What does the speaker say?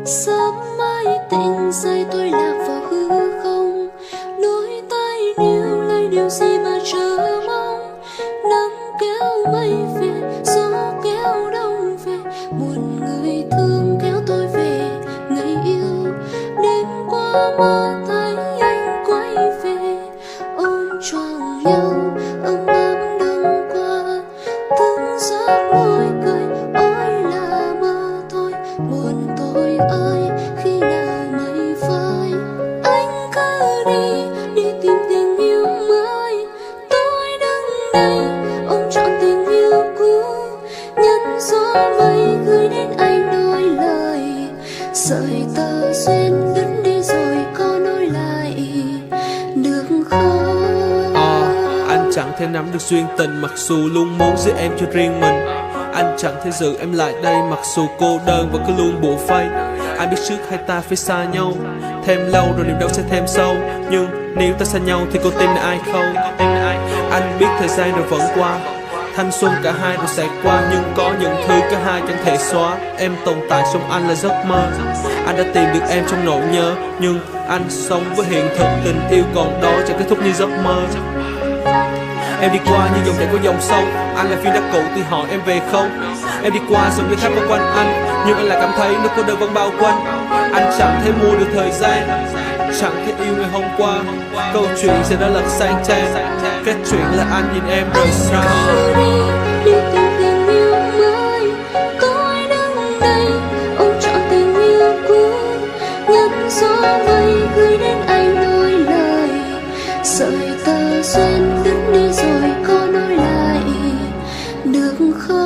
Sớm mai tỉnh dậy tôi lạc vào hư không, đôi tay níu lấy điều gì mà chờ mong. Nắng kéo mây về, gió kéo đông về, buồn người thương kéo tôi về người yêu. Đêm qua mơ thấy anh quay về, ôm choàng nhau ấm áp đông qua. Thức giấc môi cười, ôi là mơ thôi, buồn tôi ơi khi nào mây phai. Anh cứ đi, đi tìm tình yêu mới. Tôi đứng đây ôm trọn tình yêu cũ, nhẫn gió mây gửi đến anh đôi lời. Sợi tơ duyên đứt đi rồi có nối lại được không? Anh chẳng thể nắm được duyên tình, mặc dù luôn muốn giữ em cho riêng mình. Anh chẳng thể giữ em lại đây, mặc dù cô đơn và cứ luôn bủa vây. Anh biết trước hai ta phải xa nhau, thêm lâu rồi niềm đau sẽ thêm sâu. Nhưng nếu ta xa nhau thì con tim này ai không? Anh biết thời gian rồi vẫn qua, thanh xuân cả hai rồi sẽ qua. Nhưng có những thứ cả hai chẳng thể xóa. Em tồn tại trong anh là giấc mơ. Anh đã tìm được em trong nỗi nhớ, nhưng anh sống với hiện thực. Tình yêu còn đó chẳng kết thúc như giấc mơ. Em đi qua như dòng chảy có dòng sông, anh là viên đá cũ thì hỏi em về không. Em đi qua dòng người khác bao quanh anh, nhưng anh lại cảm thấy nước cô đơn vẫn bao quanh. Anh chẳng thể mua được thời gian, chẳng thể yêu ngày hôm qua. Câu chuyện sẽ đã lật sang trang, kết chuyện là anh nhìn em rời xa. Đi tìm tình yêu mới. Tôi đứng đây ôm trọn tình yêu cũ, nhẫn gió mây gửi đến anh đôi lời. Sợi tơ duyên đứt đi rồi có nối lại được không?